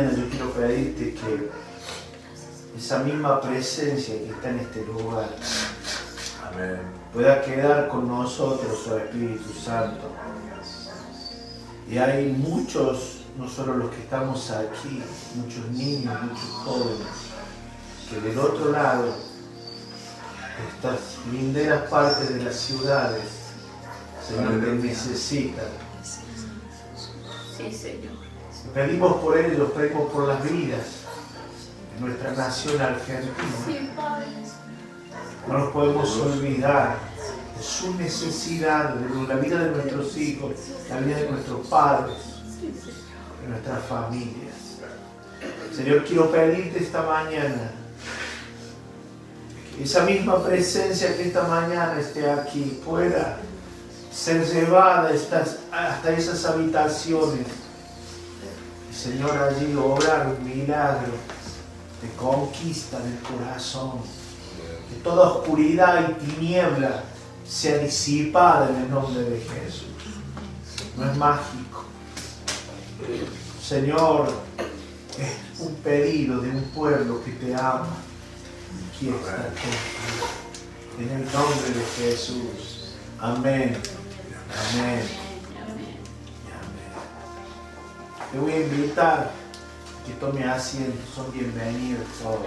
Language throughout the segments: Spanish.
mañana yo quiero pedirte que esa misma presencia que está en este lugar Amén. pueda quedar con nosotros, oh Espíritu Santo. Y hay muchos, no solo los que estamos aquí, muchos niños, muchos jóvenes, que del otro lado, estas linderas partes de las ciudades, Señor, te necesitan. Sí, Señor. Pedimos por ellos, pedimos por las vidas de nuestra nación argentina. Sí, Padre. No nos podemos olvidar de su necesidad, de la vida de nuestros hijos, la vida de nuestros padres, de nuestras familias. Señor, quiero pedirte esta mañana que esa misma presencia que esta mañana esté aquí pueda ser llevada hasta esas habitaciones. Y, Señor, allí obrar un milagro de conquista del corazón. Que toda oscuridad y tiniebla sea disipada en el nombre de Jesús. No es mágico. Señor, es un pedido de un pueblo que te ama y quiere estar contigo. En el nombre de Jesús. Amén. Amén. Y amén. Te voy a invitar a que tome asiento. Son bienvenidos todos.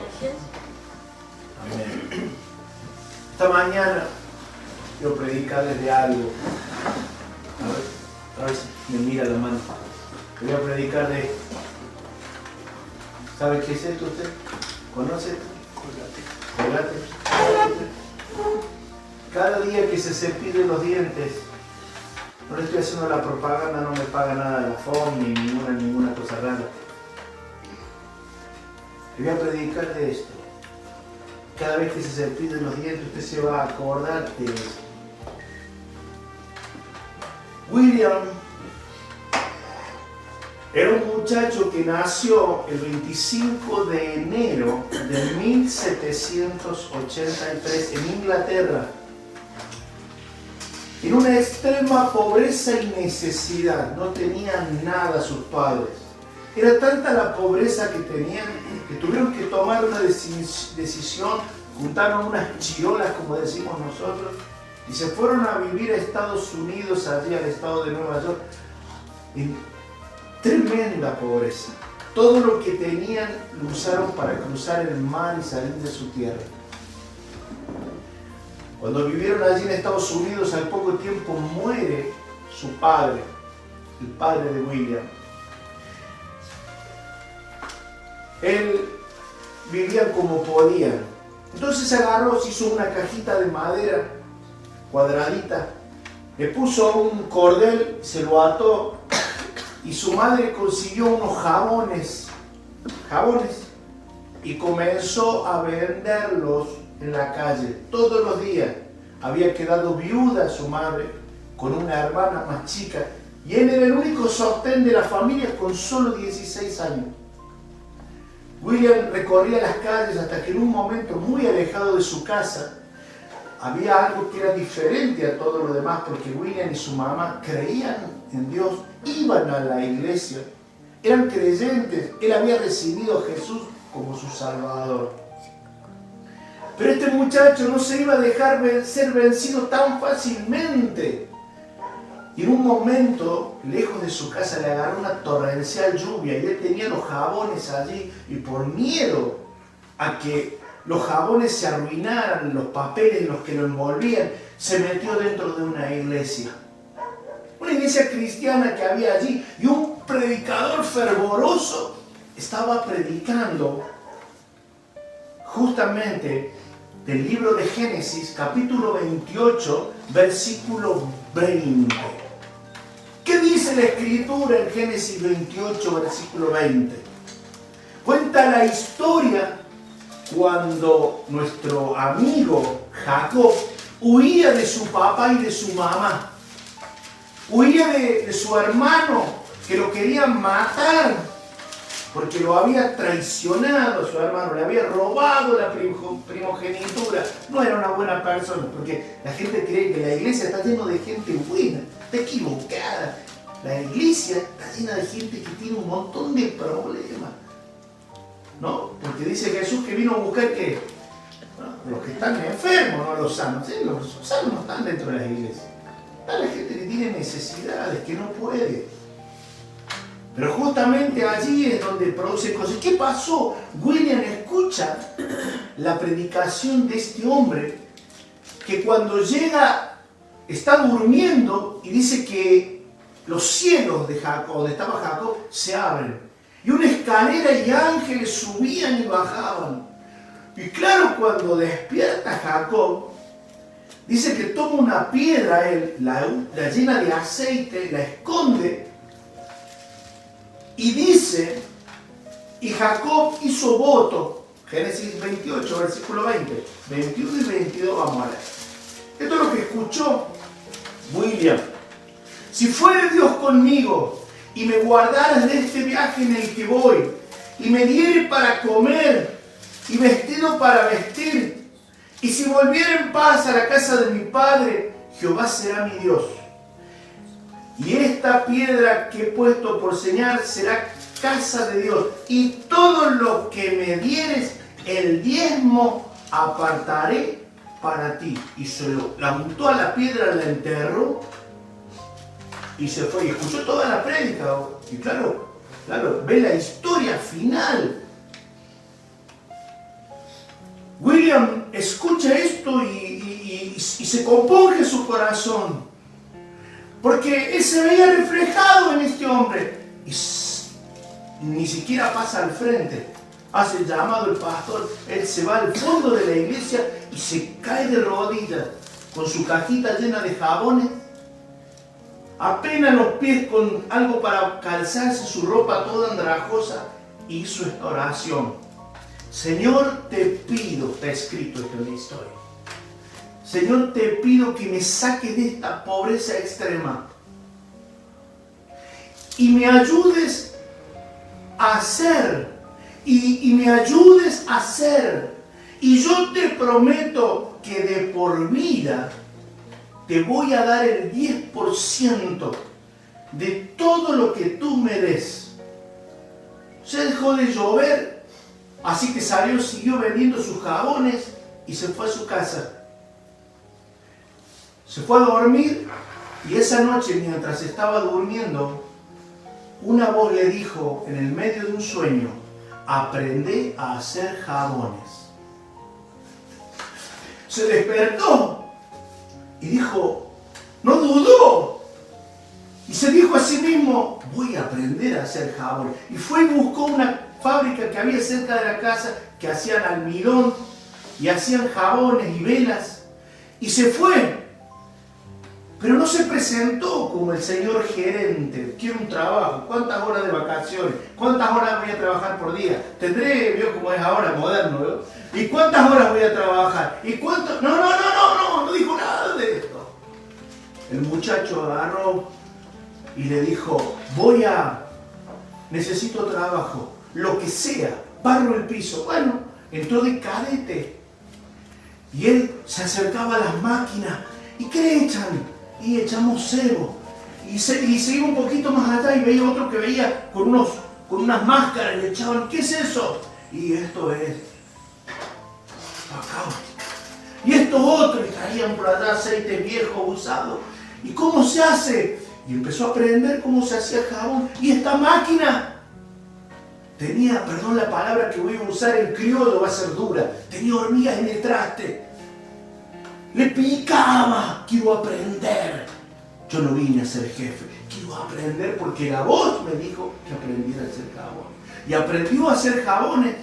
Amén. Esta mañana quiero predicarles de algo. A ver si me mira la mano. Voy a predicar de... ¿Sabe qué es esto usted? ¿Conoce? Colgate. Cada día que se cepille los dientes, no le estoy haciendo la propaganda, no me paga nada la FON ni ninguna cosa rara. Le voy a predicar de esto. Cada vez que se cepille los dientes, usted se va a acordar de eso. William era un muchacho que nació el 25 de enero de 1783 en Inglaterra, en una extrema pobreza y necesidad. No tenían nada sus padres. Era tanta la pobreza que tenían que tuvieron que tomar una decisión, juntaron unas chirolas, como decimos nosotros, y se fueron a vivir a Estados Unidos, allí al estado de Nueva York, en tremenda pobreza. Todo lo que tenían lo usaron para cruzar el mar y salir de su tierra. Cuando vivieron allí en Estados Unidos, al poco tiempo muere su padre, el padre de William. Él vivía como podían. Entonces agarró, se hizo una cajita de madera cuadradita, le puso un cordel, se lo ató, y su madre consiguió unos jabones, y comenzó a venderlos en la calle todos los días. Había quedado viuda su madre con una hermana más chica, y él era el único sostén de la familia con solo 16 años. William recorría las calles hasta que en un momento muy alejado de su casa había algo que era diferente a todo lo demás, porque William y su mamá creían en Dios, iban a la iglesia, eran creyentes, él había recibido a Jesús como su Salvador. Pero este muchacho no se iba a dejar ser vencido tan fácilmente. Y en un momento, lejos de su casa, le agarró una torrencial lluvia y él tenía los jabones allí, y por miedo a que los jabones se arruinaran, los papeles en los que lo envolvían, se metió dentro de una iglesia cristiana que había allí, y un predicador fervoroso estaba predicando justamente del libro de Génesis, capítulo 28, versículo 20. ¿Qué dice la Escritura en Génesis 28, versículo 20? Cuenta la historia cuando nuestro amigo Jacob huía de su papá y de su mamá. Huía de su hermano, que lo querían matar porque lo había traicionado a su hermano, le había robado la primogenitura. No era una buena persona, porque la gente cree que la iglesia está llena de gente buena. Está equivocada. La iglesia está llena de gente que tiene un montón de problemas. ¿no? Porque dice Jesús que vino a buscar que los que están enfermos, no los sanos. ¿Sí? Los sanos no están dentro de las iglesias. Está la gente que tiene necesidades, que no puede. Pero justamente allí es donde produce cosas. ¿Qué pasó? William escucha la predicación de este hombre que cuando llega está durmiendo y dice que los cielos de Jacob, donde estaba Jacob, se abren. Y una escalera y ángeles subían y bajaban. Y claro, cuando despierta Jacob, dice que toma una piedra, él la llena de aceite, la esconde y dice, y Jacob hizo voto, Génesis 28, versículo 20, 21 y 22 vamos a leer. Esto es lo que escuchó William. Si fuere Dios conmigo y me guardaras de este viaje en el que voy y me diere para comer y vestido para vestir, y si volviera en paz a la casa de mi padre, Jehová será mi Dios. Y esta piedra que he puesto por señal será casa de Dios. Y todo lo que me dieres, el diezmo apartaré para ti. Y la juntó a la piedra, la enterró y se fue. Y escuchó toda la prédica. Y claro, ve la historia final. William escucha esto y se compunge su corazón, porque él se veía reflejado en este hombre y ni siquiera pasa al frente. Hace el llamado el pastor, él se va al fondo de la iglesia y se cae de rodillas con su cajita llena de jabones, apenas los pies con algo para calzarse, su ropa toda andrajosa, y hizo esta oración. Señor, te pido, está escrito esto en la historia, Señor, te pido que me saques de esta pobreza extrema y me ayudes a hacer, y me ayudes a hacer, y yo te prometo que de por vida te voy a dar el 10% de todo lo que tú me des. Se dejó de llover. Así que salió, siguió vendiendo sus jabones y se fue a su casa. Se fue a dormir y esa noche, mientras estaba durmiendo, una voz le dijo en el medio de un sueño: aprende a hacer jabones. Se despertó y dijo, no dudó, y se dijo a sí mismo: voy a aprender a hacer jabones. Y fue y buscó una fábrica que había cerca de la casa que hacían almidón y hacían jabones y velas, y se fue, pero no se presentó como el señor gerente. Quiero un trabajo, ¿cuántas horas de vacaciones? ¿Cuántas horas voy a trabajar por día? Tendré, veo como es ahora, moderno, ¿veo? ¿Y cuántas horas voy a trabajar? ¿Y cuánto? No dijo nada de esto. El muchacho agarró y le dijo: necesito trabajo, lo que sea, barro el piso. Bueno, entró de cadete y él se acercaba a las máquinas. ¿Y qué le echan? Y echamos cebo. Y se iba un poquito más allá y veía otro que veía con unas máscaras y le echaban: ¿qué es eso? Y esto es cacao. Y esto otro, y traían por allá aceite viejo usado. ¿Y cómo se hace? Y empezó a aprender cómo se hacía jabón. Y esta máquina tenía, perdón la palabra que voy a usar en criollo, va a ser dura, tenía hormigas en el traste. Le picaba. Quiero aprender. Yo no vine a ser jefe, quiero aprender porque la voz me dijo que aprendiera a hacer jabón. Y aprendió a hacer jabones.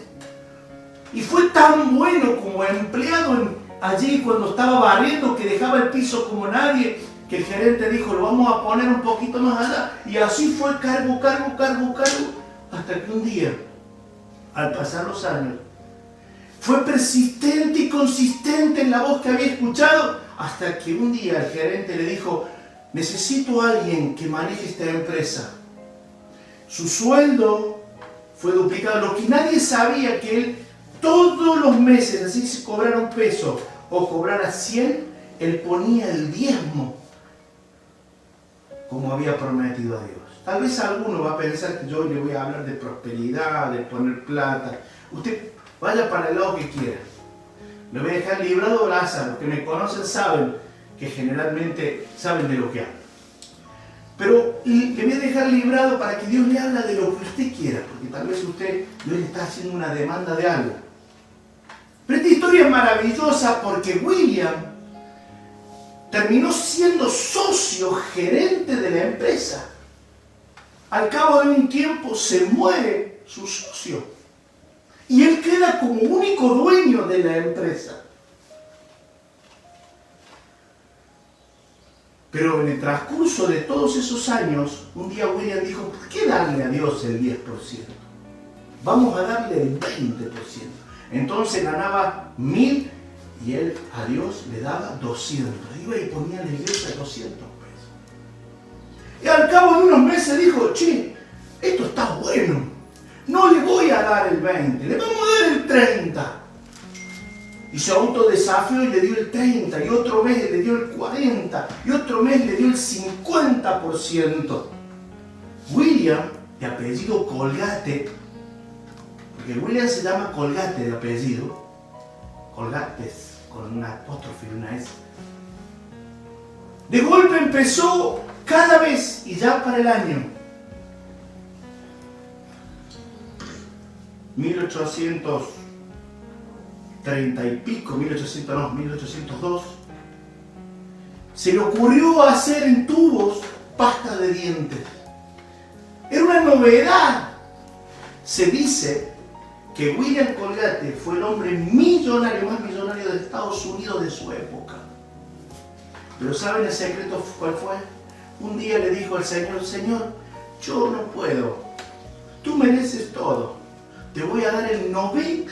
Y fue tan bueno como empleado allí cuando estaba barriendo, que dejaba el piso como nadie, que el gerente dijo: lo vamos a poner un poquito más allá. Y así fue cargo, hasta que un día, al pasar los años, fue persistente y consistente en la voz que había escuchado, hasta que un día el gerente le dijo: necesito a alguien que maneje esta empresa. Su sueldo fue duplicado. Lo que nadie sabía, que él todos los meses, así se cobrara un peso o cobrara 100, él ponía el diezmo como había prometido a Dios. Tal vez alguno va a pensar que yo le voy a hablar de prosperidad, de poner plata. Usted vaya para el lado que quiera. Le voy a dejar librado Lázaro. Los que me conocen saben que generalmente saben de lo que hablo. Pero le voy a dejar librado para que Dios le hable de lo que usted quiera, porque tal vez Dios le está haciendo una demanda de algo. Pero esta historia es maravillosa porque William terminó siendo socio gerente de la empresa. Al cabo de un tiempo se muere su socio y él queda como único dueño de la empresa. Pero en el transcurso de todos esos años, un día William dijo, ¿por qué darle a Dios el 10%? Vamos a darle el 20%. Entonces ganaba 1.000 y él a Dios le daba 200. Iba y ponía en la iglesia 200 pesos. Y al cabo de unos meses dijo, che, esto está bueno. No le voy a dar el 20, le vamos a dar el 30. Y se autodesafió y le dio el 30, y otro mes le dio el 40, y otro mes le dio el 50%. William, de apellido Colgate, porque William se llama Colgate de apellido, Colgates, con una apóstrofe y una S. De golpe empezó cada vez, y ya para el año 1830 y pico, 1802, se le ocurrió hacer en tubos pasta de dientes. Era una novedad. Se dice que William Colgate fue el hombre millonario, más millonario de Estados Unidos de su época. Pero ¿saben el secreto cuál fue? Un día le dijo al Señor, Señor, yo no puedo, tú mereces todo, te voy a dar el 90%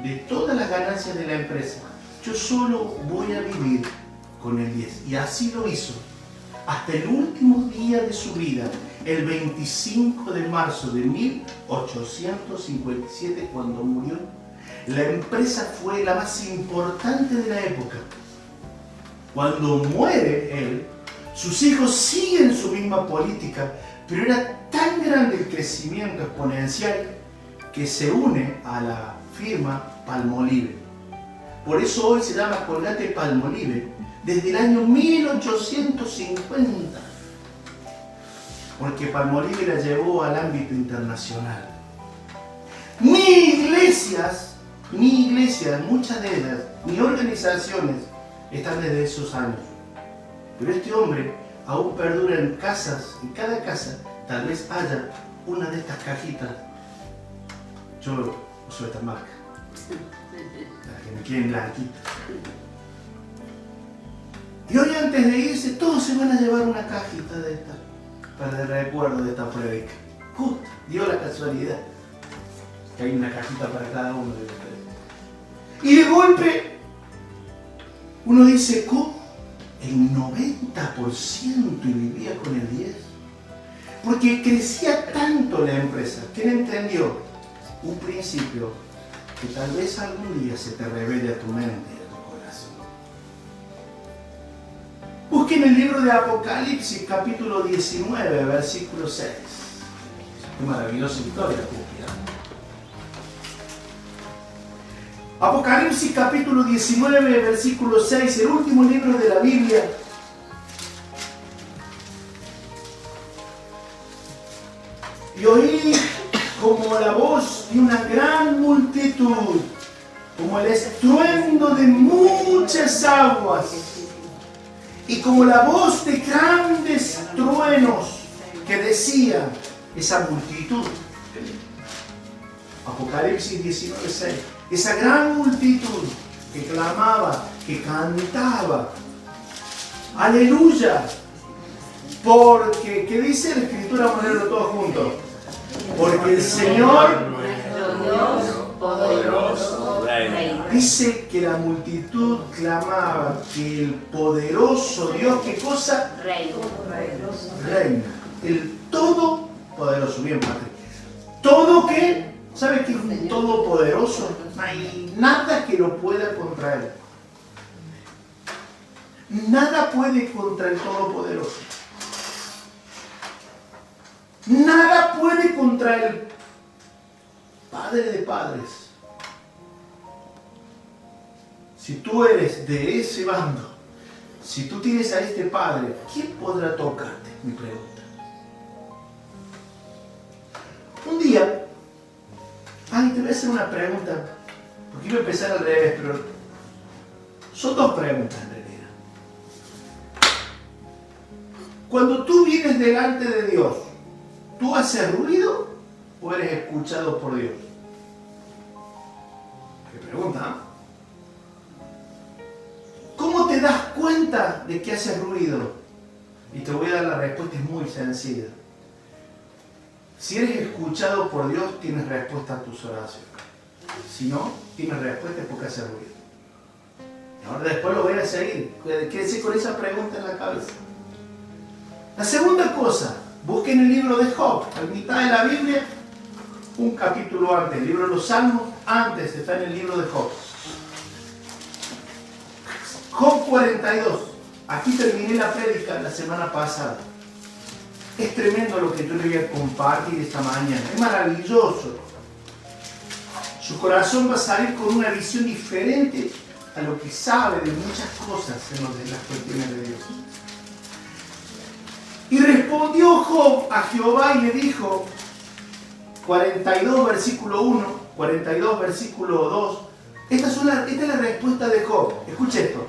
de todas las ganancias de la empresa, yo solo voy a vivir con el 10%. Y así lo hizo, hasta el último día de su vida, el 25 de marzo de 1857, cuando murió. La empresa fue la más importante de la época. Cuando muere él, sus hijos siguen su misma política, pero era tan grande el crecimiento exponencial que se une a la firma Palmolive. Por eso hoy se llama Colgate Palmolive, desde el año 1850. Porque Palmolive la llevó al ámbito internacional. Ni iglesias, muchas de ellas, ni organizaciones están desde esos años. Pero este hombre aún perdura en casas, en cada casa tal vez haya una de estas cajitas. Yo uso esta marca, la que me quieren blanquita. Y hoy antes de irse todos se van a llevar una cajita de esta para el recuerdo de esta prédica. Dio la casualidad que hay una cajita para cada uno de ustedes. Y de golpe uno dice, ¿cómo? El 90% y vivía con el 10%. Porque crecía tanto la empresa que él entendió un principio que tal vez algún día se te revele a tu mente y a tu corazón. Busquen el libro de Apocalipsis, capítulo 19, versículo 6. Qué maravillosa historia, Apocalipsis capítulo 19, versículo 6, el último libro de la Biblia. Y oí como la voz de una gran multitud, como el estruendo de muchas aguas, y como la voz de grandes truenos que decía esa multitud. Apocalipsis 19, 6. Esa gran multitud que clamaba, que cantaba, aleluya, porque, ¿qué dice la Escritura? Vamos a leerlo todos juntos. Porque el Señor, Dios poderoso, reina. Dice que la multitud clamaba que el poderoso Dios, ¿qué cosa? Reina. Reina. El todopoderoso. Bien, Padre. ¿Todo qué? ¿Sabe qué es un todopoderoso? No hay nada que lo pueda contra él. Nada puede contra el todopoderoso. Nada puede contra el Padre de padres. Si tú eres de ese bando, si tú tienes a este Padre, ¿quién podrá tocarte? Mi pregunta. Un día, te voy a hacer una pregunta, porque iba a empezar al revés, pero son dos preguntas en realidad. Cuando tú vienes delante de Dios, ¿tú haces ruido o eres escuchado por Dios? ¿Qué pregunta? ¿Cómo te das cuenta de que haces ruido? Y te voy a dar la respuesta, es muy sencilla. Si eres escuchado por Dios, tienes respuesta a tus oraciones. Si no, tienes respuesta porque haces ruido. Y ahora después lo voy a seguir. Quédese con esa pregunta en la cabeza. La segunda cosa, busquen el libro de Job, a mitad de la Biblia, un capítulo antes, el libro de los Salmos, antes está en el libro de Job. Job 42. Aquí terminé la prédica la semana pasada. Es tremendo lo que yo le voy a compartir esta mañana. Es maravilloso. Su corazón va a salir con una visión diferente a lo que sabe de muchas cosas en las cuestiones de Dios. Y respondió Job a Jehová y le dijo, 42 versículo 1, 42 versículo 2, esta es la respuesta de Job. Escuche esto.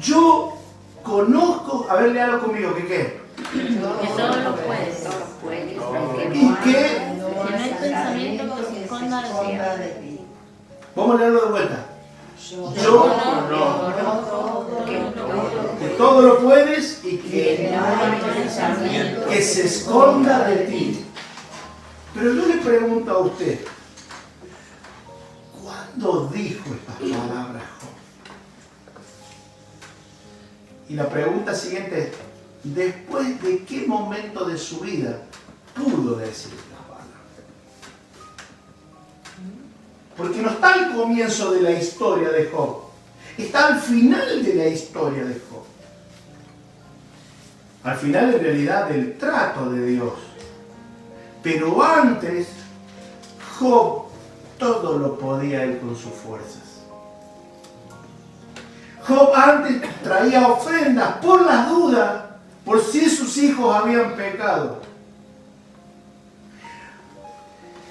Yo conozco, a ver, léalo conmigo, ¿que qué? Que todo lo puedes. ¿Y qué? No hay pensamiento que se esconda de ti. Vamos a leerlo de vuelta. Yo conozco que todo lo puedes y que se esconda de ti. Pero yo le pregunto a usted, ¿cuándo dijo estas palabras Job? Y la pregunta siguiente es, ¿después de qué momento de su vida pudo decir estas palabras? Porque no está al comienzo de la historia de Job, está al final de la historia de Job. Al final, en realidad, del trato de Dios. Pero antes, Job todo lo podía él con sus fuerzas. Job antes traía ofrendas por las dudas, por si sus hijos habían pecado.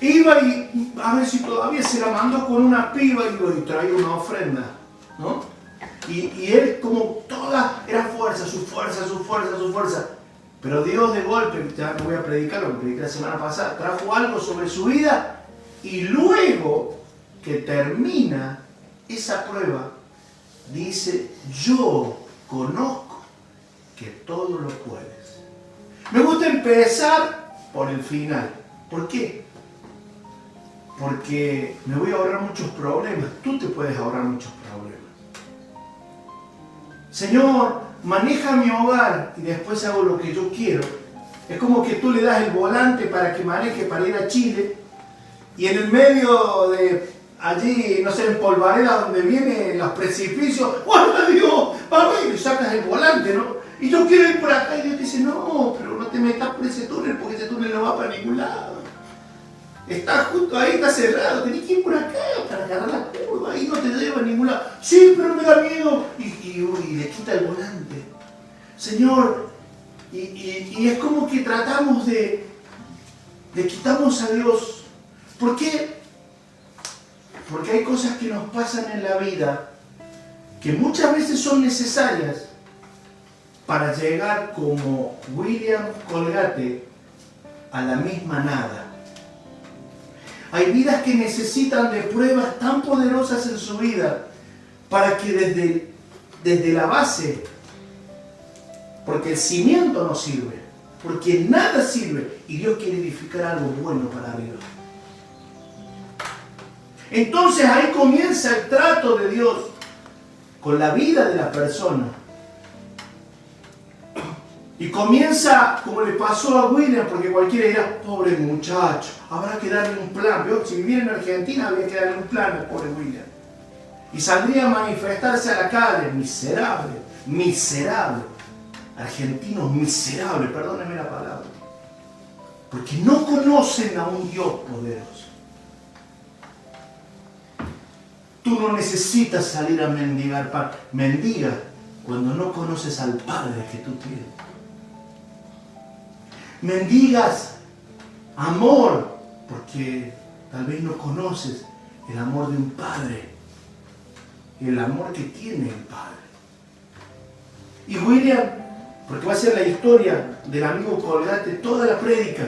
Iba y a ver si todavía se la mandó con una piba y traía una ofrenda, ¿no? Y él como toda era fuerza, su fuerza, su fuerza, su fuerza. Pero Dios de golpe, ya no voy a predicar lo que prediqué la semana pasada, trajo algo sobre su vida y luego que termina esa prueba, dice, yo conozco que todo lo puedes. Me gusta empezar por el final. ¿Por qué? Porque me voy a ahorrar muchos problemas. Tú te puedes ahorrar muchos problemas. Señor, maneja mi hogar y después hago lo que yo quiero. Es como que tú le das el volante para que maneje para ir a Chile y en el medio de allí, no sé, en Polvareda donde vienen los precipicios, ¡guarda Dios! ¡Va a ver! Y sacas el volante, ¿no? Y yo quiero ir por acá y Dios te dice, no, pero no te metas por ese túnel porque ese túnel no va para ningún lado. Está justo ahí, está cerrado, tenés que ir por acá para agarrar la curva, ahí no te lleva a ningún lado. Sí, pero me da miedo. Y le quita el volante. Señor, y es como que tratamos de quitarnos a Dios. ¿Por qué? Porque hay cosas que nos pasan en la vida que muchas veces son necesarias para llegar como William Colgate a la misma nada. Hay vidas que necesitan de pruebas tan poderosas en su vida para que desde la base, porque el cimiento no sirve, porque nada sirve y Dios quiere edificar algo bueno para arriba. Entonces ahí comienza el trato de Dios con la vida de la persona. Y comienza, como le pasó a William, porque cualquiera dirá, pobre muchacho, habrá que darle un plan. ¿Vio? Si viviera en Argentina, habría que darle un plan al pobre William. Y saldría a manifestarse a la calle, miserable, miserable. Argentinos miserables, perdónenme la palabra. Porque no conocen a un Dios poderoso. Tú no necesitas salir a mendigar pan. Mendiga cuando no conoces al Padre que tú tienes. Mendigas amor porque tal vez no conoces el amor de un Padre. El amor que tiene el Padre. Y William, porque va a ser la historia del amigo Colgate, toda la prédica.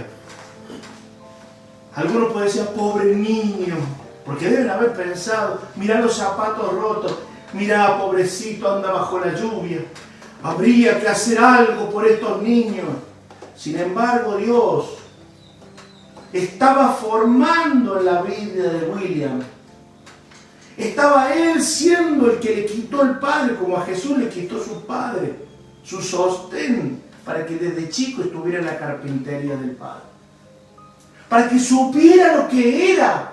Algunos pueden decir, pobre niño, porque deben haber pensado, mira los zapatos rotos, mira, pobrecito, anda bajo la lluvia. Habría que hacer algo por estos niños. Sin embargo, Dios estaba formando en la vida de William. Estaba él siendo el que le quitó el padre, como a Jesús le quitó su padre, su sostén, para que desde chico estuviera en la carpintería del Padre. Para que supiera lo que era.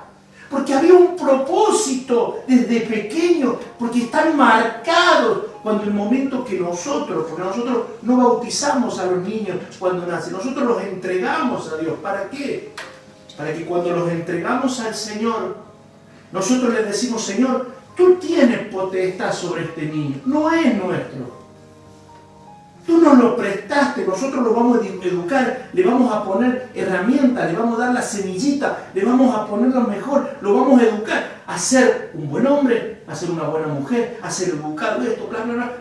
Porque había un propósito desde pequeño, porque están marcados cuando el momento que nosotros, porque nosotros no bautizamos a los niños cuando nacen, nosotros los entregamos a Dios. ¿Para qué? Para que cuando los entregamos al Señor, nosotros le decimos, Señor, tú tienes potestad sobre este niño, no es nuestro. Tú nos lo prestaste, nosotros lo vamos a educar, le vamos a poner herramientas, le vamos a dar la semillita, le vamos a poner lo mejor, lo vamos a educar a ser un buen hombre, a ser una buena mujer, a ser educado, esto, bla, bla, bla.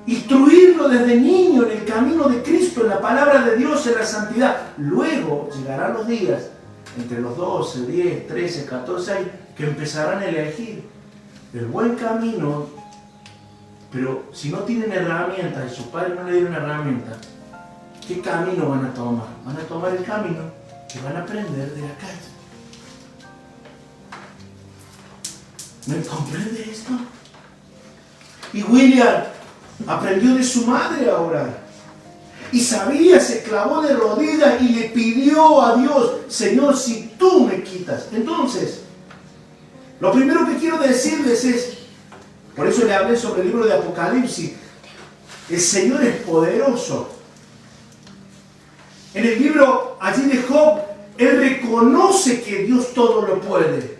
Instruirlo desde niño en el camino de Cristo, en la palabra de Dios, en la santidad. Luego llegarán los días, entre los 12, 10, 13, 14 años, que empezarán a elegir el buen camino. Pero si no tienen herramientas y sus padres no le dieron herramientas, ¿qué camino van a tomar? Van a tomar el camino que van a aprender de la calle. ¿Me comprende esto? Y William aprendió de su madre a orar. Y sabía, se clavó de rodillas y le pidió a Dios, Señor, si tú me quitas. Entonces, lo primero que quiero decirles es, por eso le hablé sobre el libro de Apocalipsis. El Señor es poderoso. En el libro allí de Job, él reconoce que Dios todo lo puede.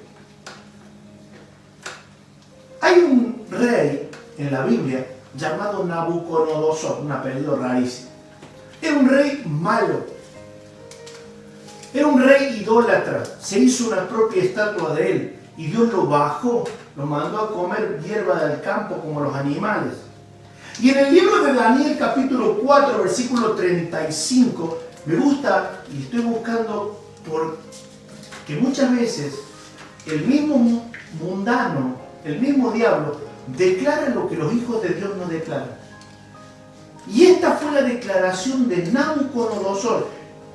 Hay un rey en la Biblia llamado Nabucodonosor, un apellido rarísimo. Era un rey malo. Era un rey idólatra. Se hizo una propia estatua de él. Y Dios lo bajó, lo mandó a comer hierba del campo como los animales. Y en el libro de Daniel capítulo 4, versículo 35, me gusta y estoy buscando porque muchas veces el mismo mundano, el mismo diablo, declara lo que los hijos de Dios no declaran. Y esta fue la declaración de Nabucodonosor,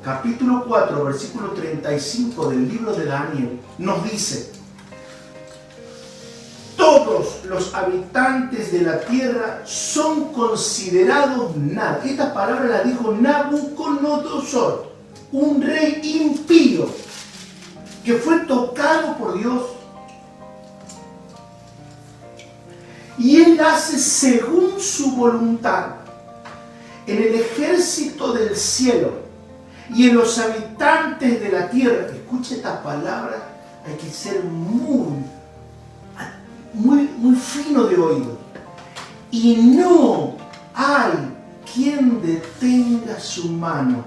capítulo 4, versículo 35 del libro de Daniel. Nos dice: todos los habitantes de la tierra son considerados nada. Esta palabra la dijo Nabucodonosor, un rey impío que fue tocado por Dios. Y él hace según su voluntad en el ejército del cielo y en los habitantes de la tierra. Escuche esta palabra, hay que ser muy fino de oído. Y no hay quien detenga su mano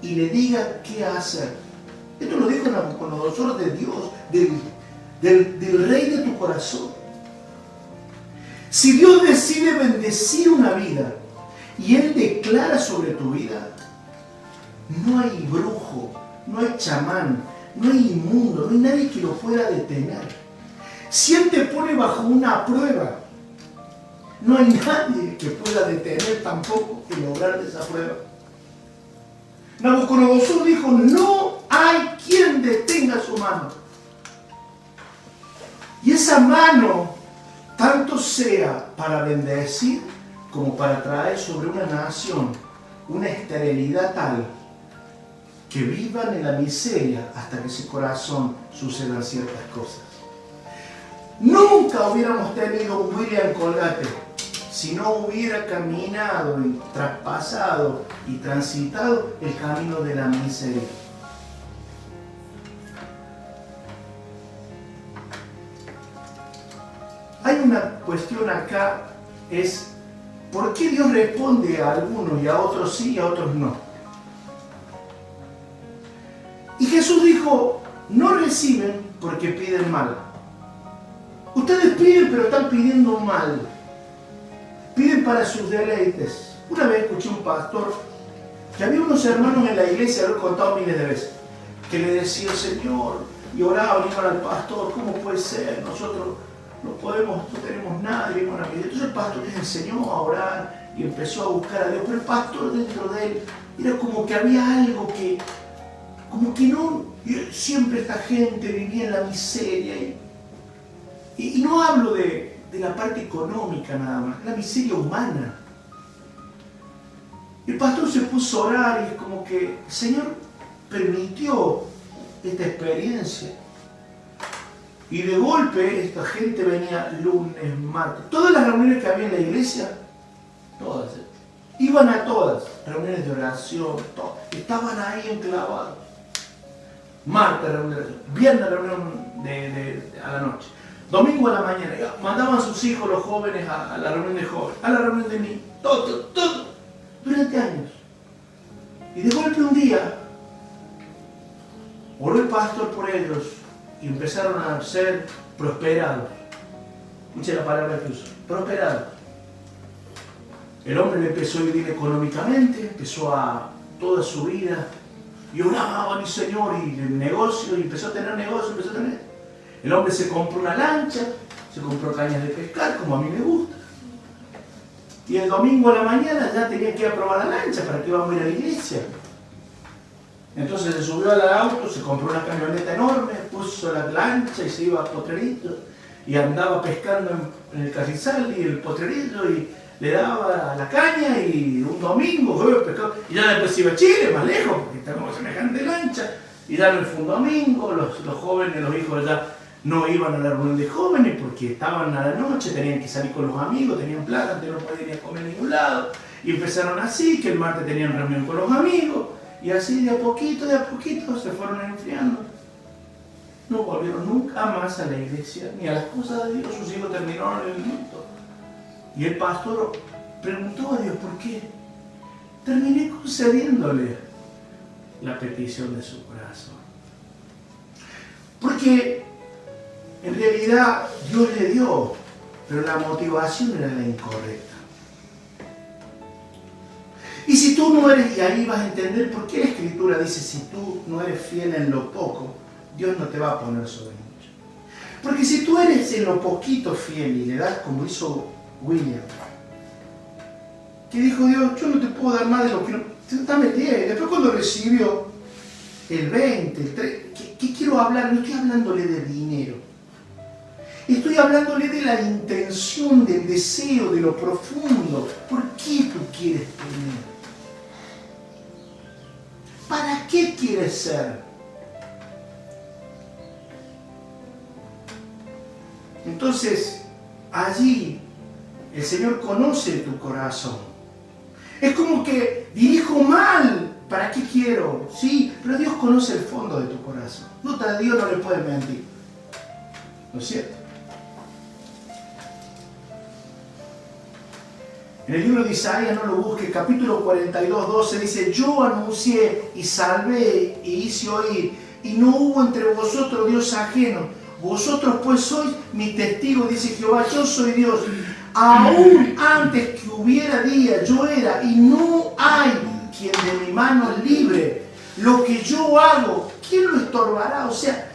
y le diga qué hacer. Esto lo dijo Nabucodonosor de Dios, del rey de tu corazón. Si Dios decide bendecir una vida y Él declara sobre tu vida, no hay brujo, no hay chamán, no hay inmundo, no hay nadie que lo pueda detener. Si Él te pone bajo una prueba, no hay nadie que pueda detener tampoco el lograr esa prueba. Nabucodonosor dijo, no hay quien detenga su mano. Y esa mano, tanto sea para bendecir como para traer sobre una nación una esterilidad tal que vivan en la miseria hasta que en su corazón sucedan ciertas cosas. Nunca hubiéramos tenido un William Colgate si no hubiera caminado y traspasado y transitado el camino de la miseria. hay una cuestión acá, es ¿por qué Dios responde a algunos y a otros sí y a otros no? Y Jesús dijo, no reciben porque piden mal. Ustedes piden, pero están pidiendo mal. Piden para sus deleites. Una vez escuché un pastor que había unos hermanos en la iglesia, lo he contado miles de veces, que le decía, Señor, y oraban, iban al pastor, ¿cómo puede ser? Nosotros no tenemos nada, y vimos una vida. Entonces el pastor les enseñó a orar y empezó a buscar a Dios, pero el pastor dentro de él era como que había algo que, como que no, siempre esta gente vivía en la miseria. Y no hablo de la parte económica nada más, la miseria humana. El pastor se puso a orar y es como que el Señor permitió esta experiencia. Y de golpe esta gente venía lunes, martes. Todas las reuniones que había en la iglesia, todas, iban a todas, reuniones de oración, todas, estaban ahí enclavados. Martes reunión de oración, viernes reunión a la noche, domingo a la mañana, mandaban a sus hijos los jóvenes a la reunión de jóvenes, a la reunión de niños, todo, durante años. Y de golpe un día, oró el pastor por ellos y empezaron a ser prosperados. Escuche la palabra que usó, prosperados. El hombre empezó a vivir económicamente, empezó a toda su vida y oraba a mi Señor y el negocio, y empezó a tener negocio, El hombre se compró una lancha, se compró cañas de pescar, como a mí me gusta. Y el domingo a la mañana ya tenía que ir a probar la lancha para que íbamos a ir a la iglesia. Entonces se subió al auto, se compró una camioneta enorme, puso la lancha y se iba al potrerito. Y andaba pescando en el carrizal y el potrerito y le daba la caña y un domingo pescaba. Y ya después iba a Chile, más lejos, porque estábamos semejante lancha. Y ya no fue un domingo, los jóvenes, los hijos ya no iban a la reunión de jóvenes porque estaban a la noche, tenían que salir con los amigos, tenían plata, antes no podían ir a comer en ningún lado. Y empezaron así, que el martes tenían reunión con los amigos. Y así de a poquito se fueron enfriando. No volvieron nunca más a la iglesia, ni a las cosas de Dios. Sus hijos terminaron en el mundo. Y el pastor preguntó a Dios por qué. Terminé concediéndole la petición de su corazón. Porque en realidad Dios le dio, pero la motivación era la incorrecta. Y si tú no eres, y ahí vas a entender por qué la Escritura dice, si tú no eres fiel en lo poco, Dios no te va a poner sobre mucho. Porque si tú eres en lo poquito fiel y le das como hizo William, que dijo Dios, yo no te puedo dar más de lo que no, dame 10. Después cuando recibió el 20, el 3, ¿qué quiero hablar? No estoy hablándole de dinero. Estoy hablándole de la intención, del deseo, de lo profundo. ¿Por qué tú quieres tener? ¿Para qué quieres ser? Entonces, allí el Señor conoce tu corazón. Es como que dirijo mal. ¿Para qué quiero? Sí, pero Dios conoce el fondo de tu corazón. A Dios no le puedes mentir. ¿No es cierto? En el libro de Isaías, no lo busques, capítulo 42, 12, dice, yo anuncié y salvé y hice oír, y no hubo entre vosotros Dios ajeno. Vosotros pues sois mi testigo, dice Jehová, yo soy Dios. Aún antes que hubiera día, yo era, y no hay quien de mi mano libre. Lo que yo hago, ¿quién lo estorbará? O sea,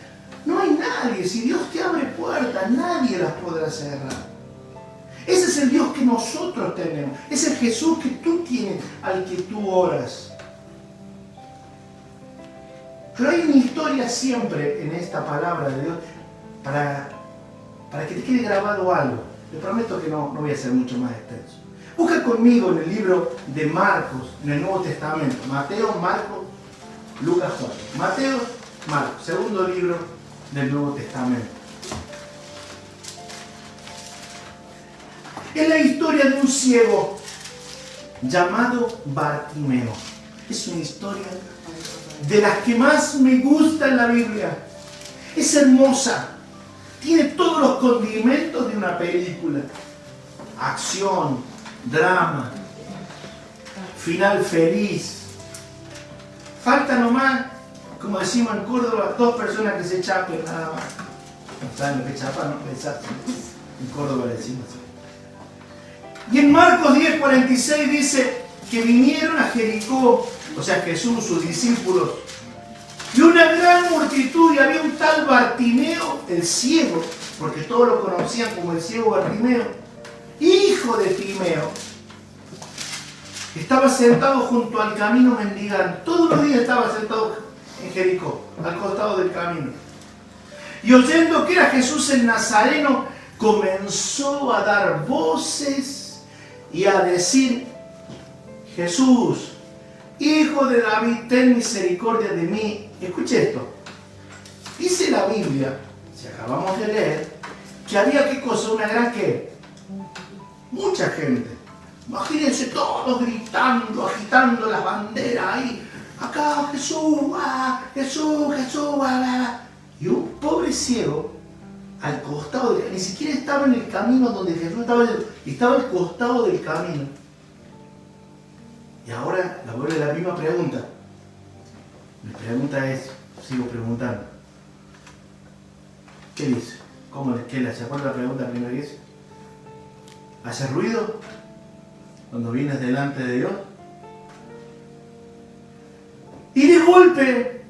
no hay nadie. Si Dios te abre puertas, nadie las podrá cerrar. Ese es el Dios que nosotros tenemos. Es el Jesús que tú tienes, al que tú oras. Pero hay una historia siempre en esta palabra de Dios para que te quede grabado algo. Te prometo que no voy a ser mucho más extenso. Busca conmigo en el libro de Marcos, en el Nuevo Testamento. Mateo, Marcos, Lucas, Juan. Mateo, Marcos, segundo libro del Nuevo Testamento. Es la historia de un ciego llamado Bartimeo. Es una historia de las que más me gusta en la Biblia. Es hermosa. Tiene todos los condimentos de una película. Acción, drama, final feliz. Falta nomás, como decimos en Córdoba, 2 personas que se chapen nada más. No saben lo que chapan, no pensaste. En Córdoba le decimos así. Y en Marcos 10:46 dice que vinieron a Jericó, o sea Jesús, sus discípulos, y una gran multitud, y había un tal Bartimeo, el ciego, porque todos lo conocían como el ciego Bartimeo, hijo de Timeo. Estaba sentado junto al camino mendigando. Todos los días estaba sentado en Jericó, al costado del camino. Y oyendo que era Jesús el Nazareno, comenzó a dar voces y a decir: Jesús, Hijo de David, ten misericordia de mí. Escuche esto. Dice la Biblia, si acabamos de leer, que había ¿qué cosa? Una gran ¿qué? Mucha gente. Imagínense todos gritando, agitando las banderas ahí. Acá Jesús, Jesús, Jesús, Y un pobre ciego al costado, ni siquiera estaba en el camino donde Jesús estaba al costado del camino. Y ahora la vuelve la misma pregunta. Mi pregunta es, sigo preguntando. ¿Qué dice? ¿Se acuerda la pregunta primera que dice? ¿Hace ruido cuando vienes delante de Dios? Y de golpe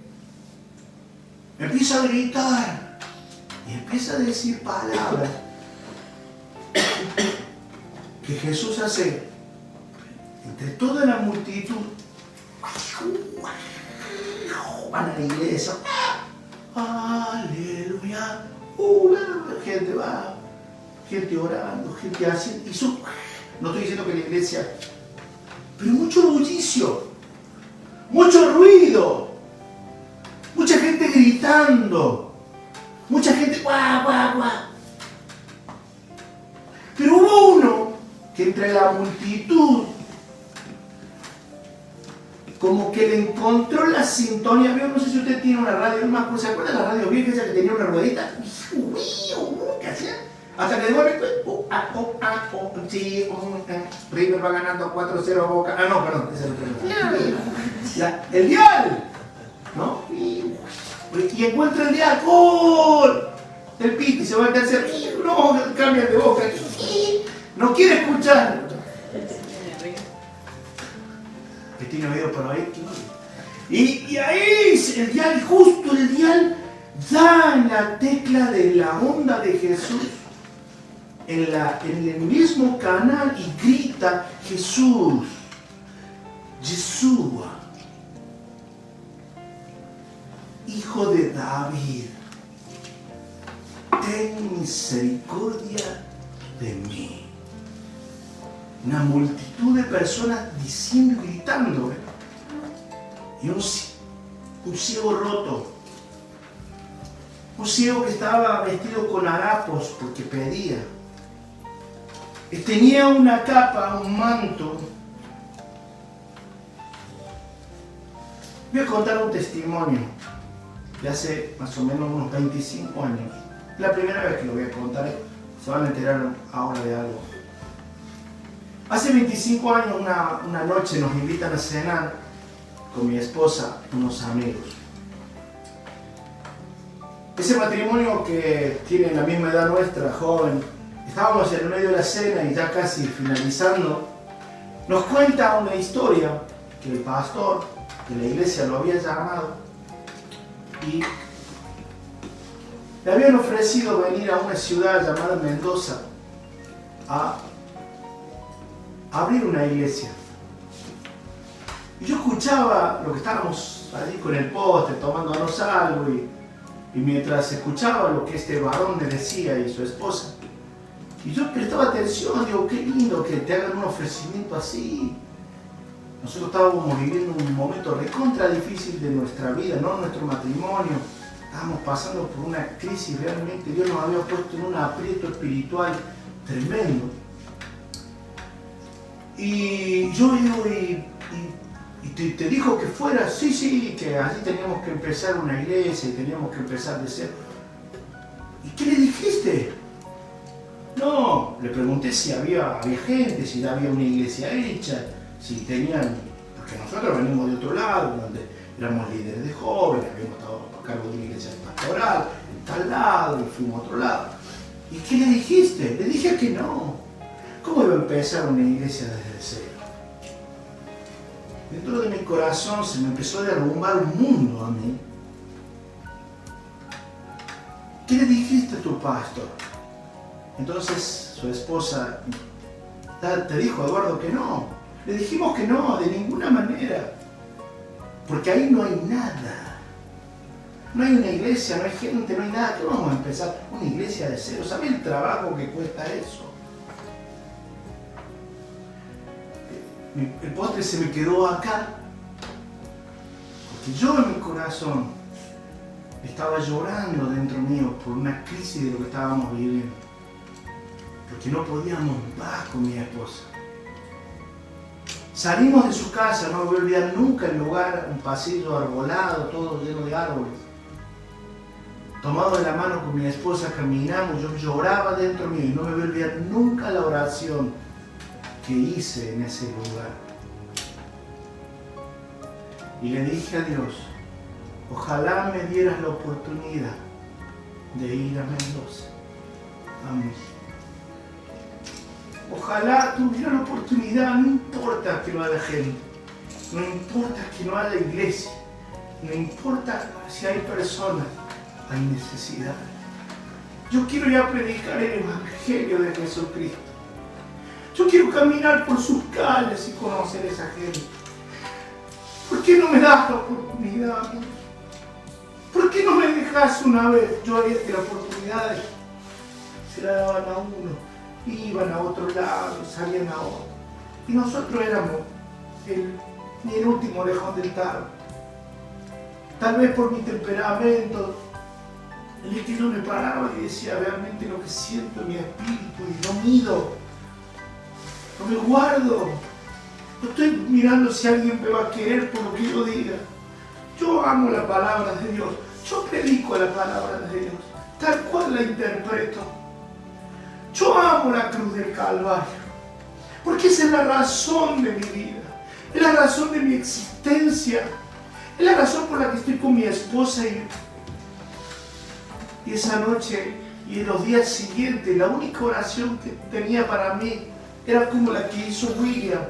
empieza a gritar y empieza a decir palabras que Jesús hace entre toda la multitud. Van a la iglesia, aleluya, gente va, gente orando, gente haciendo, no estoy diciendo que la iglesia, pero mucho bullicio, mucho ruido, mucha gente gritando, mucha gente Pero hubo uno que entre la multitud como que le encontró la sintonía. No sé si usted tiene una radio, ¿se acuerda de la radio vieja esa que tenía una ruedita? ¿Qué hacía? Hasta que de golpe, River va ganando 4-0 a Boca. No, perdón, ese es el dial, ¿no? Y encuentra el dial, ¡gol! El piti se va al tercer, no, cambia de Boca, no quiere escuchar. Que tiene oído por ahí. Y ahí el dial da en la tecla de la onda de Jesús, en el mismo canal, y grita: Jesús, Yeshua, Hijo de David, ten misericordia de mí. Una multitud de personas diciendo y gritando, y un ciego roto, un ciego que estaba vestido con harapos porque pedía, tenía una capa, un manto. Voy a contar un testimonio de hace más o menos unos 25 años. La primera vez que lo voy a contar, se van a enterar ahora de algo. Hace 25 años, una noche nos invitan a cenar con mi esposa, unos amigos. Ese matrimonio que tiene la misma edad nuestra, joven, estábamos en el medio de la cena y ya casi finalizando, nos cuenta una historia que el pastor de la iglesia lo había llamado y le habían ofrecido venir a una ciudad llamada Mendoza a abrir una iglesia. Y yo escuchaba lo que estábamos allí con el postre, tomándonos algo, y mientras escuchaba lo que este varón me decía y su esposa, y yo prestaba atención, digo, qué lindo que te hagan un ofrecimiento así. Nosotros estábamos viviendo un momento recontra difícil de nuestra vida, ¿no? Nuestro matrimonio. Estábamos pasando por una crisis realmente. Dios nos había puesto en un aprieto espiritual tremendo. Y yo digo, y te dijo que fuera, sí, que allí teníamos que empezar una iglesia y teníamos que empezar de cero. ¿Y qué le dijiste? No, le pregunté si había gente, si había una iglesia hecha, si tenían, porque nosotros venimos de otro lado, donde éramos líderes de jóvenes, habíamos estado a cargo de una iglesia pastoral, en tal lado, y fuimos a otro lado. ¿Y qué le dijiste? Le dije que no. ¿Cómo iba a empezar una iglesia desde cero? Dentro de mi corazón se me empezó a derrumbar un mundo a mí. ¿Qué le dijiste a tu pastor? Entonces su esposa te dijo, Eduardo, que no. Le dijimos que no, de ninguna manera. Porque ahí no hay nada. No hay una iglesia, no hay gente, no hay nada. ¿Qué vamos a empezar? Una iglesia de cero. ¿Sabes el trabajo que cuesta eso? El postre se me quedó acá. Porque yo en mi corazón estaba llorando dentro mío por una crisis de lo que estábamos viviendo. Porque no podíamos más con mi esposa. Salimos de su casa, no me voy a olvidar nunca el lugar, un pasillo arbolado, todo lleno de árboles. Tomado de la mano con mi esposa, caminamos, yo lloraba dentro mío y no me voy a olvidar nunca la oración que hice en ese lugar. Y le dije a Dios, ojalá me dieras la oportunidad de ir a Mendoza, a México. Ojalá tuviera la oportunidad, no importa que no haya gente, no importa que no haya iglesia, no importa si hay personas, hay necesidad. Yo quiero ir a predicar el Evangelio de Jesucristo. Yo quiero caminar por sus calles y conocer a esa gente. ¿Por qué no me das la oportunidad? ¿Por qué no me dejas una vez? Yo había que la oportunidad se la daban a uno. Iban a otro lado, salían a otro. Y nosotros éramos el último lejón del tarro. Tal vez por mi temperamento, el que no me paraba y decía realmente lo que siento en mi espíritu y no mido, no me guardo. No estoy mirando si alguien me va a querer por lo que yo diga. Yo amo la palabra de Dios. Yo predico la palabra de Dios, tal cual la interpreto. Yo amo la cruz del Calvario, porque esa es la razón de mi vida, es la razón de mi existencia, es la razón por la que estoy con mi esposa y esa noche y en los días siguientes la única oración que tenía para mí era como la que hizo William.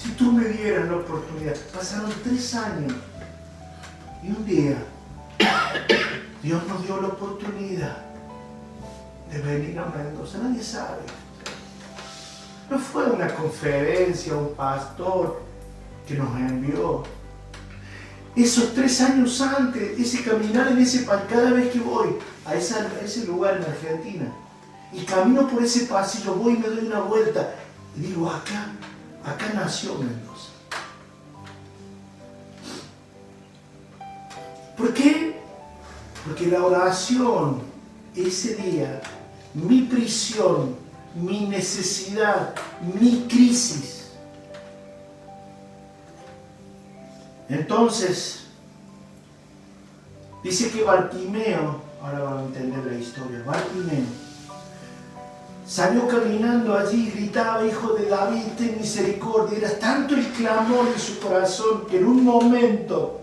Si tú me dieras la oportunidad. Pasaron 3 años y un día Dios nos dio la oportunidad de venir a Mendoza. Nadie sabe. No fue una conferencia, un pastor que nos envió. Esos 3 años antes, ese caminar en ese pasillo, cada vez que voy a ese lugar en Argentina y camino por ese pasillo, voy y me doy una vuelta y digo, acá nació Mendoza. ¿Por qué? Porque la oración, ese día, mi prisión, mi necesidad, mi crisis. Entonces, dice que Bartimeo, ahora van a entender la historia, Bartimeo salió caminando allí y gritaba, hijo de David, ten misericordia. Era tanto el clamor de su corazón que en un momento,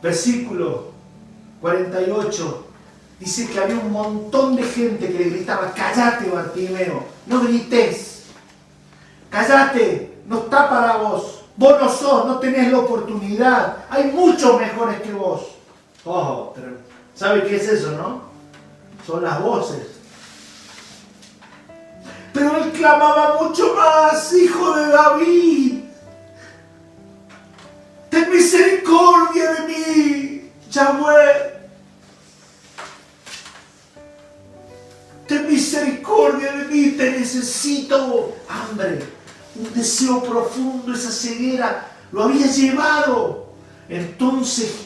versículo 48, dice que había un montón de gente que le gritaba, cállate Bartimeo, no grites, cállate, no está para vos, vos no sos, no tenés la oportunidad, hay muchos mejores que vos. Oh, ¿sabe qué es eso, no? Son las voces. Pero él clamaba mucho más, hijo de David, ten misericordia de mí, Yahweh. Ten misericordia de mí, te necesito. Hambre, un deseo profundo, esa ceguera lo había llevado. Entonces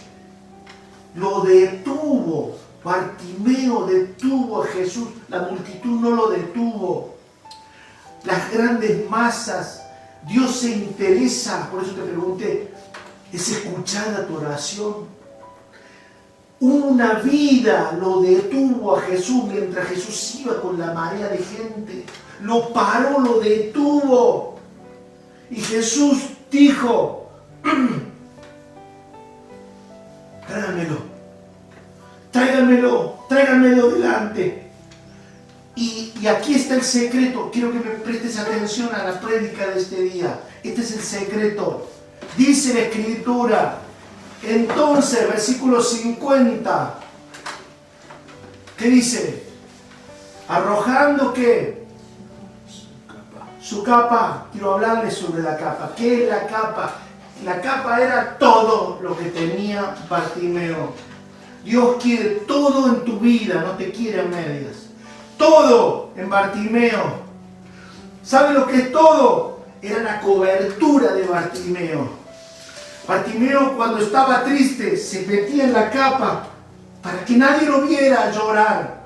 lo detuvo. Bartimeo detuvo a Jesús. La multitud no lo detuvo. Las grandes masas, Dios se interesa. Por eso te pregunté, ¿es escuchada tu oración? Una vida lo detuvo a Jesús mientras Jesús iba con la marea de gente. Lo paró, lo detuvo. Y Jesús dijo, tráiganmelo delante. Y aquí está el secreto. Quiero que me prestes atención a la prédica de este día. Este es el secreto. Dice la Escritura, entonces, versículo 50, ¿qué dice? Arrojando, ¿qué? Su capa. Quiero hablarles sobre la capa. ¿Qué es la capa? La capa era todo lo que tenía Bartimeo. Dios quiere todo en tu vida, no te quiere a medias. Todo en Bartimeo. ¿Sabe lo que es todo? Era la cobertura de Bartimeo. Bartimeo, cuando estaba triste, se metía en la capa para que nadie lo viera llorar.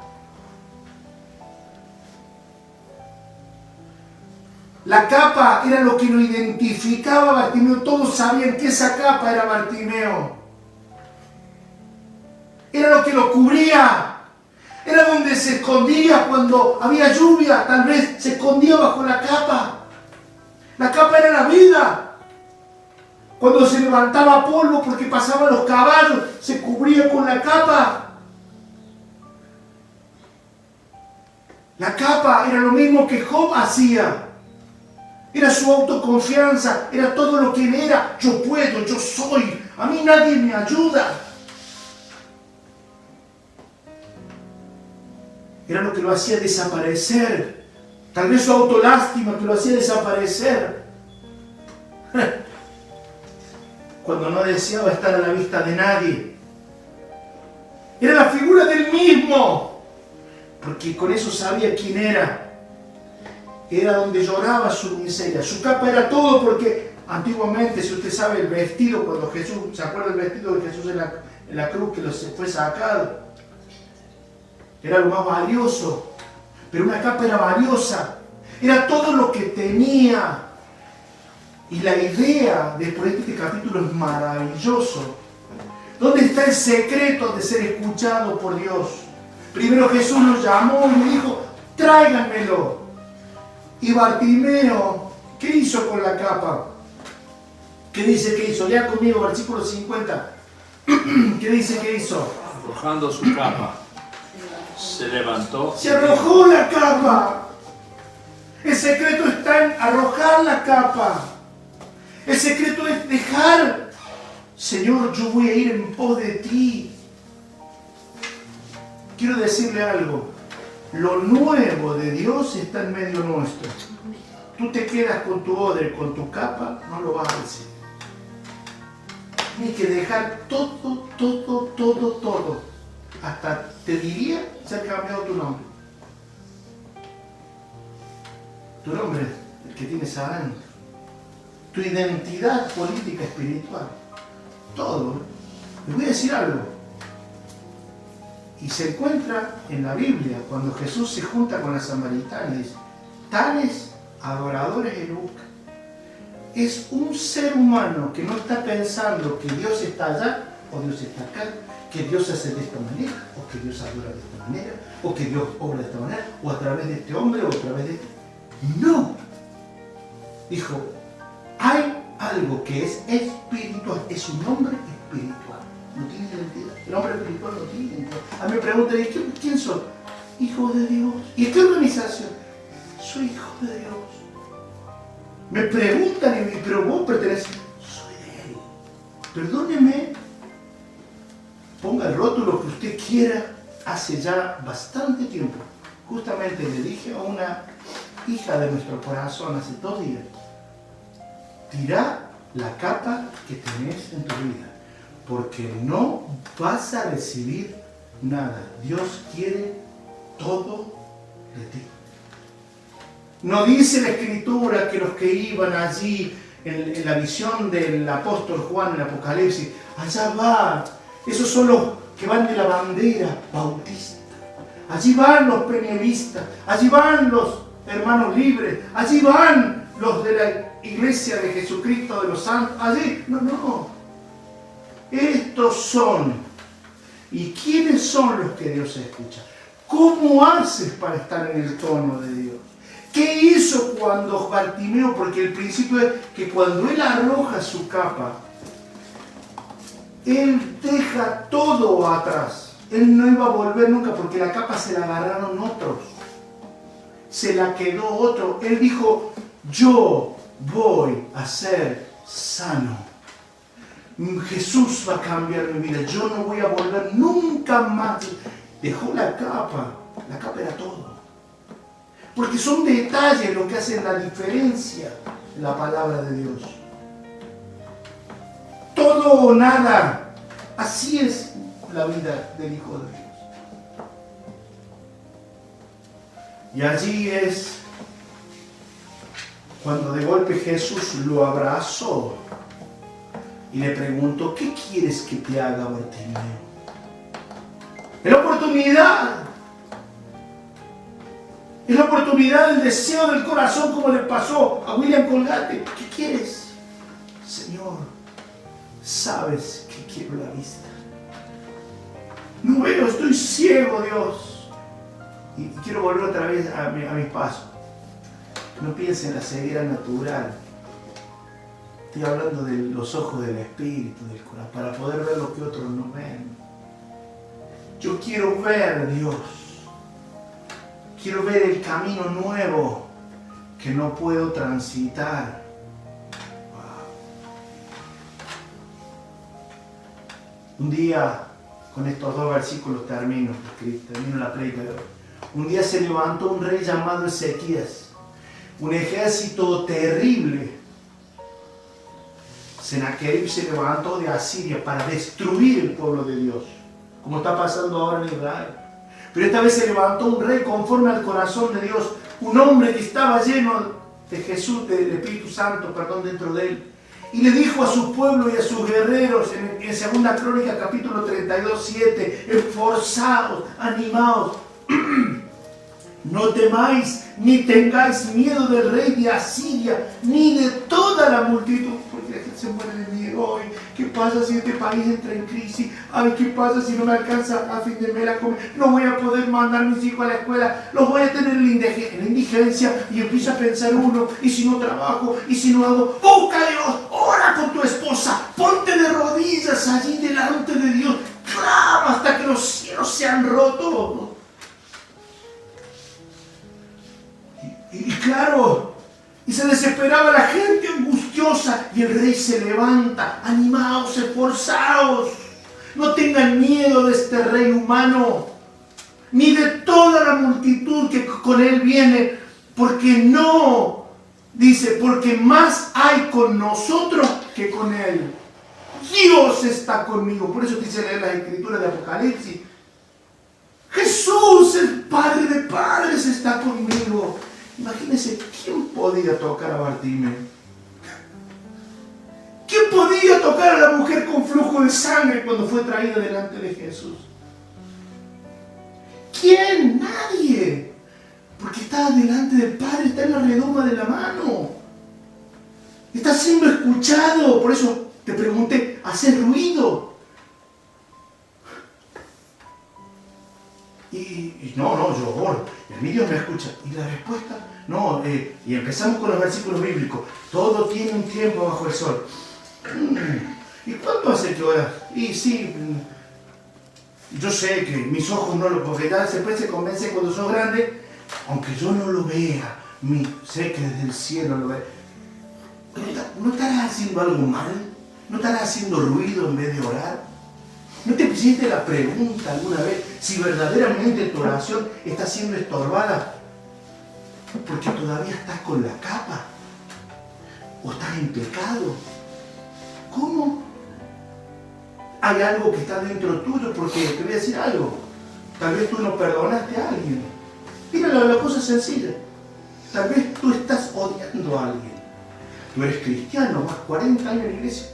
La capa era lo que lo identificaba a Bartimeo. Todos sabían que esa capa era Bartimeo. Era lo que lo cubría. Era donde se escondía cuando había lluvia. Tal vez se escondía bajo la capa. La capa era la vida. Cuando se levantaba polvo porque pasaban los caballos, se cubría con la capa. La capa era lo mismo que Job hacía. Era su autoconfianza, era todo lo que él era. Yo puedo, yo soy, a mí nadie me ayuda. Era lo que lo hacía desaparecer. Tal vez su autolástima que lo hacía desaparecer. Cuando no deseaba estar a la vista de nadie. Era la figura del mismo. Porque con eso sabía quién era. Era donde lloraba su miseria. Su capa era todo porque antiguamente, si usted sabe el vestido, cuando Jesús, ¿se acuerda el vestido de Jesús en la cruz que fue sacado? Era lo más valioso. Pero una capa era valiosa. Era todo lo que tenía. Y la idea después de este capítulo es maravilloso. ¿Dónde está el secreto de ser escuchado por Dios? Primero Jesús lo llamó y le dijo, tráiganmelo. Y Bartimeo, ¿qué hizo con la capa? ¿Qué dice que hizo? Lea conmigo, versículo 50. ¿Qué dice que hizo? Arrojando su capa, se levantó. Se arrojó la capa. El secreto está en arrojar la capa. El secreto es dejar, Señor, yo voy a ir en pos de ti. Quiero decirle algo. Lo nuevo de Dios está en medio nuestro. Tú te quedas con tu odre, con tu capa, no lo vas a decir. Tienes que dejar todo. Hasta te diría ser cambiado tu nombre. Tu nombre, el que tienes adentro. Tu identidad política, espiritual. Todo. Les voy a decir algo. Y se encuentra en la Biblia, cuando Jesús se junta con la samaritana, dice, tales adoradores en busca. Es un ser humano que no está pensando que Dios está allá o Dios está acá, que Dios hace de esta manera, o que Dios adora de esta manera, o que Dios obra de esta manera, o a través de este hombre, o a través de este. No. Dijo, hay algo que es espiritual, es un hombre espiritual. No tiene identidad. El hombre espiritual no tiene identidad. A mí me preguntan, ¿quién soy? Hijo de Dios. ¿Y qué organización? Soy hijo de Dios. Me preguntan, pero vos perteneces. Soy de Él. Perdóneme. Ponga el rótulo que usted quiera. Hace ya bastante tiempo. Justamente le dije a una hija de nuestro corazón hace 2 días. Tirá la capa que tenés en tu vida. Porque no vas a recibir nada. Dios quiere todo de ti. No dice la Escritura que los que iban allí en la visión del apóstol Juan en el Apocalipsis, allá van, esos son los que van de la bandera bautista. Allí van los penielistas, allí van los hermanos libres, allí van los de la iglesia de Jesucristo de los santos, allí, no. Estos son ¿Y quiénes son los que Dios escucha? ¿Cómo haces para estar en el tono de Dios? ¿Qué hizo cuando Bartimeo? Porque el principio es que cuando él arroja su capa, él deja todo atrás. Él no iba a volver nunca porque la capa se la agarraron otros. Se la quedó otro. Él dijo, yo voy a ser sano. Jesús va a cambiar mi vida. Yo no voy a volver nunca más. Dejó la capa. La capa era todo. Porque son detalles lo que hacen la diferencia en la palabra de Dios. Todo o nada. Así es la vida del Hijo de Dios. Y allí es cuando de golpe Jesús lo abrazó y le preguntó, ¿qué quieres que te haga, Bartimeo? Es la oportunidad. Es la oportunidad, el deseo del corazón, como le pasó a William Colgate. ¿Qué quieres? Señor, sabes que quiero la vista. No veo, estoy ciego, Dios. Y quiero volver otra vez a mis pasos. No piensen en la ceguera natural. Estoy hablando de los ojos del espíritu, del corazón, para poder ver lo que otros no ven. Yo quiero ver, Dios. Quiero ver el camino nuevo que no puedo transitar. Wow. Un día, con estos dos versículos termino la prédica de hoy. Un día se levantó un rey llamado Ezequías, un ejército terrible. Sennacherib se levantó de Asiria para destruir el pueblo de Dios, como está pasando ahora en Israel. Pero esta vez se levantó un rey conforme al corazón de Dios, un hombre que estaba lleno de Jesús, del Espíritu Santo, dentro de él. Y le dijo a su pueblo y a sus guerreros en 2 Crónicas capítulo 32:7, esforzados, animados, no temáis ni tengáis miedo del rey de Asiria, ni de toda la multitud, porque la gente se muere de miedo hoy. ¿Qué pasa si este país entra en crisis? Ay, ¿qué pasa si no me alcanza a fin de mes a comer? No voy a poder mandar a mis hijos a la escuela, los voy a tener en la indigencia. Y empieza a pensar uno, y si no trabajo, y si no hago, busca a Dios, ora con tu esposa, ponte de rodillas allí delante de Dios, clama hasta que los cielos se han roto. Y claro, y se desesperaba la gente angustiosa, y el rey se levanta, animaos, esforzaos, no tengan miedo de este rey humano, ni de toda la multitud que con él viene, porque no, dice, porque más hay con nosotros que con él. Dios está conmigo, por eso dice leer las escrituras de Apocalipsis. Jesús, el Padre de padres, está conmigo. Imagínense, ¿quién podía tocar a Bartimeo? ¿Quién podía tocar a la mujer con flujo de sangre cuando fue traída delante de Jesús? ¿Quién? Nadie. Porque está delante del Padre, está en la redoma de la mano. Está siendo escuchado. Por eso te pregunté, ¿hace ruido? Y no, yo oro. Y a mí Dios me escucha. Y la respuesta, no. Y empezamos con los versículos bíblicos. Todo tiene un tiempo bajo el sol. ¿Y cuánto hace que oras? Y sí, yo sé que mis ojos no lo... Porque ya después se convence cuando sos grande, aunque yo no lo vea, sé que desde el cielo lo ve. ¿No estarás haciendo algo mal? ¿No estarás haciendo ruido en vez de orar? ¿No te hiciste la pregunta alguna vez si verdaderamente tu oración está siendo estorbada porque todavía estás con la capa o estás en pecado? ¿Cómo? Hay algo que está dentro tuyo, porque te voy a decir algo. Tal vez tú no perdonaste a alguien. Mira la cosa sencilla. Tal vez tú estás odiando a alguien. Tú eres cristiano, más 40 años en la iglesia.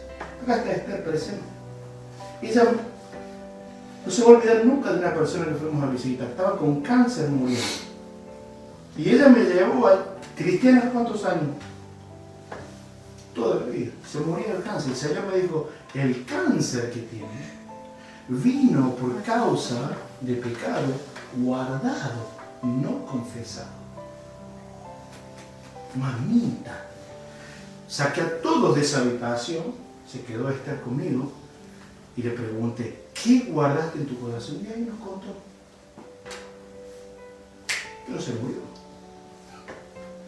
Acá está Esther presente. Ella no se va a olvidar nunca de una persona que fuimos a visitar. Estaba con cáncer muriendo. Y ella me llevó a cristiana, ¿cuántos años? Toda la vida. Se moría del cáncer. El Señor me dijo, el cáncer que tiene vino por causa de pecado guardado, no confesado. Mamita. Saqué a todos de esa habitación, se quedó a estar conmigo y le pregunté, ¿qué guardaste en tu corazón? Y ahí nos contó. Pero se murió.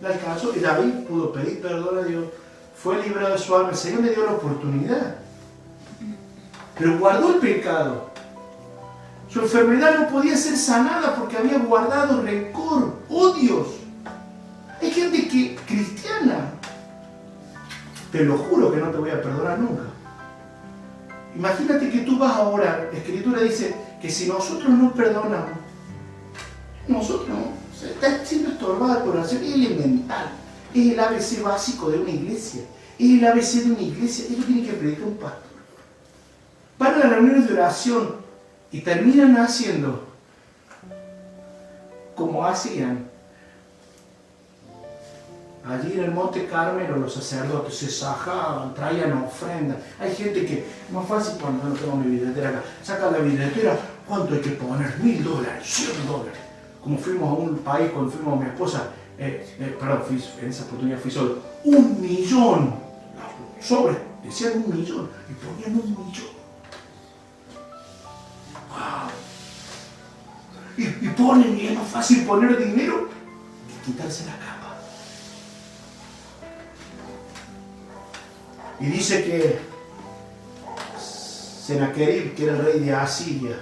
Le alcanzó y David pudo pedir perdón a Dios. Fue librado de su alma. El Señor le dio la oportunidad. Pero guardó el pecado. Su enfermedad no podía ser sanada porque había guardado rencor, odios. Hay gente que cristiana, te lo juro que no te voy a perdonar nunca. Imagínate que tú vas a orar. La Escritura dice que si nosotros no perdonamos, nosotros se está siendo estorbada por oración. Es elemental. Es el ABC básico de una iglesia. Es el ABC de una iglesia. Eso tiene que predicar un pastor. Van a las reuniones de oración y terminan haciendo como hacían allí en el Monte Carmelo. Los sacerdotes se sajaban, traían ofrendas. Hay gente que, más fácil cuando no tengo mi billetera acá, saca la billetera, ¿cuánto hay que poner? $1.000, $100. Como fuimos a un país, cuando fuimos a mi esposa, en esa oportunidad fui solo, 1.000.000 sobres, decían 1.000.000 y ponían 1.000.000. ¡Wow! Y ponen, y es más fácil poner dinero que quitarse la capa. Y dice que Sennacherib, que era el rey de Asiria,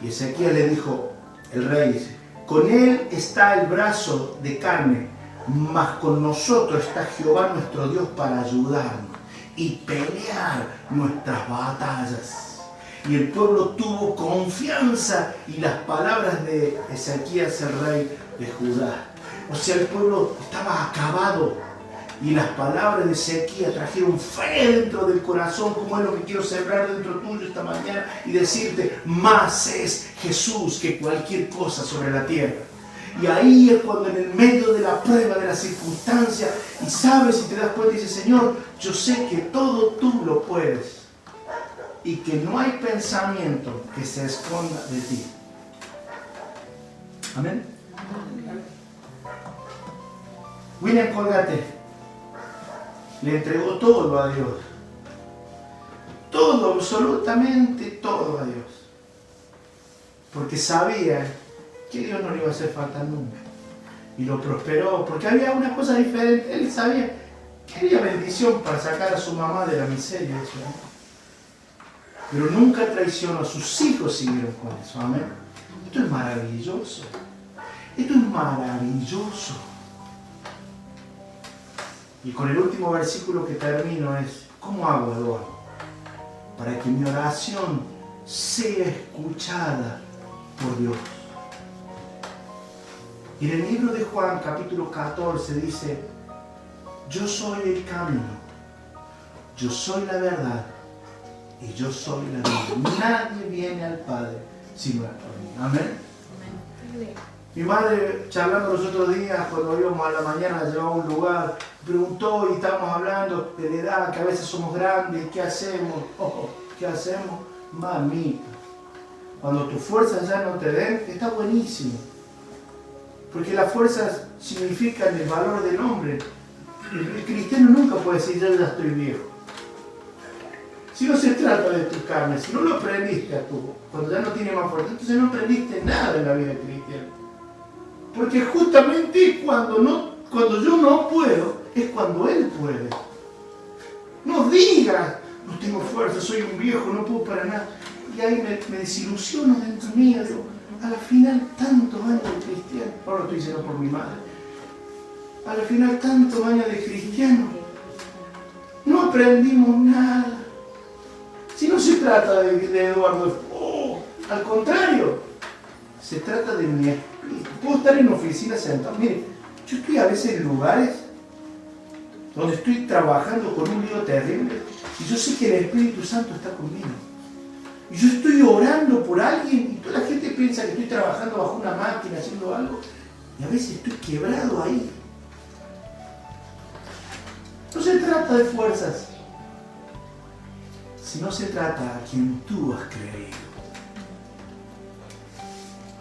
y Ezequiel le dijo, el rey dice, con él está el brazo de carne, mas con nosotros está Jehová nuestro Dios para ayudarnos y pelear nuestras batallas. Y el pueblo tuvo confianza y las palabras de Ezequías, el rey de Judá. O sea, el pueblo estaba acabado y las palabras de Ezequías trajeron fe dentro del corazón, como es lo que quiero sembrar dentro tuyo esta mañana y decirte, más es Jesús que cualquier cosa sobre la tierra. Y ahí es cuando en el medio de la prueba, de la circunstancia, y sabes y te das cuenta y dices, Señor, yo sé que todo tú lo puedes. Y que no hay pensamiento que se esconda de ti. Amén. William Colgate le entregó todo a Dios. Todo, absolutamente todo a Dios. Porque sabía que Dios no le iba a hacer falta nunca. Y lo prosperó, porque había una cosa diferente. Él sabía que había bendición para sacar a su mamá de la miseria. Pero nunca traicionó, a sus hijos siguieron con eso. Amén. Esto es maravilloso. Esto es maravilloso. Y con el último versículo que termino es, ¿cómo hago, Eduardo? Para que mi oración sea escuchada por Dios. Y en el libro de Juan, capítulo 14, dice, yo soy el camino, yo soy la verdad, y yo soy la vida. Nadie viene al Padre sino por mí. Amén. Mi madre, charlando los otros días, cuando íbamos a la mañana, llevaba a un lugar, preguntó y estábamos hablando de la edad, que a veces somos grandes, ¿qué hacemos? ¿Qué hacemos? Mamita, cuando tus fuerzas ya no te den, está buenísimo. Porque las fuerzas significan el valor del hombre. El cristiano nunca puede decir, yo ya estoy viejo. Si no se trata de tu carne, si no lo aprendiste a tú, cuando ya no tiene más fuerza, entonces no aprendiste nada en la vida cristiana. Porque justamente cuando yo no puedo, es cuando Él puede. No digas, no tengo fuerza, soy un viejo, no puedo para nada. Y ahí me desilusiono dentro mío, digo, a la final tantos años de cristiano, ahora lo estoy diciendo por mi madre, a la final tantos años de cristiano, no aprendimos nada. Si no se trata de Eduardo, al contrario, se trata de mi espíritu. Puedo estar en oficina sentado. Mire, yo estoy a veces en lugares donde estoy trabajando con un lío terrible y yo sé que el Espíritu Santo está conmigo. Y yo estoy orando por alguien y toda la gente piensa que estoy trabajando bajo una máquina haciendo algo y a veces estoy quebrado ahí. No se trata de fuerzas, sino se trata a quien tú has creído.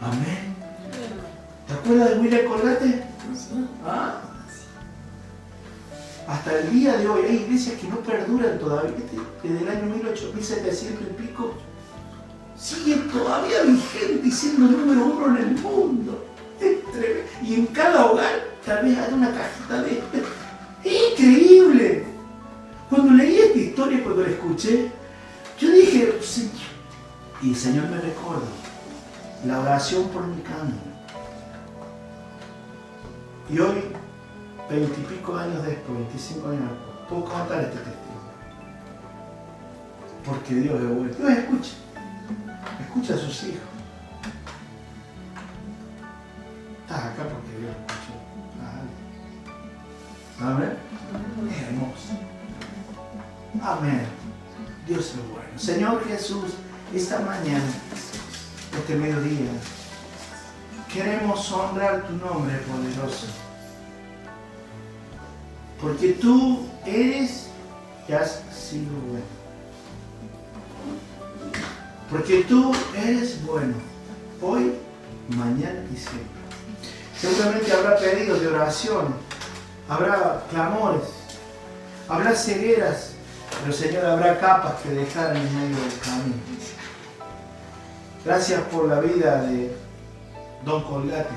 Amén. ¿Te acuerdas de William Colgate? ¿Ah? Hasta el día de hoy hay iglesias que no perduran todavía, desde el año 1700 y pico, siguen todavía vigentes y siendo número 1 en el mundo. Y en cada hogar tal vez hay una cajita de este. ¡Es increíble! Cuando leí esta historia, cuando la escuché, yo dije, Señor, y el Señor me recordó la oración por mi camino. Y hoy, 20 y pico años después, 25 años después, puedo contar este testimonio. Porque Dios es bueno. Dios escucha a sus hijos. Estás acá porque Dios escuchó a alguien. Amén. Es hermoso. Amén. Dios es bueno. Señor Jesús, esta mañana, este mediodía, queremos honrar tu nombre poderoso. Porque tú eres y has sido bueno. Porque tú eres bueno. Hoy, mañana y siempre. Seguramente habrá pedidos de oración. Habrá clamores. Habrá cegueras. Pero Señor, habrá capas que dejar en medio del camino. Gracias por la vida de Don Colgate,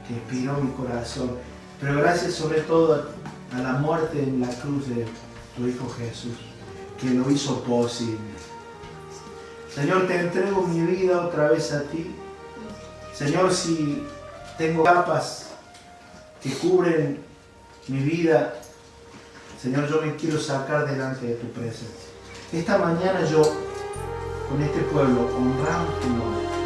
que inspiró mi corazón. Pero gracias sobre todo a la muerte en la cruz de tu Hijo Jesús, que lo hizo posible. Señor, te entrego mi vida otra vez a ti. Señor, si tengo capas que cubren mi vida, Señor, yo me quiero sacar delante de tu presencia. Esta mañana yo, con este pueblo, honramos tu nombre.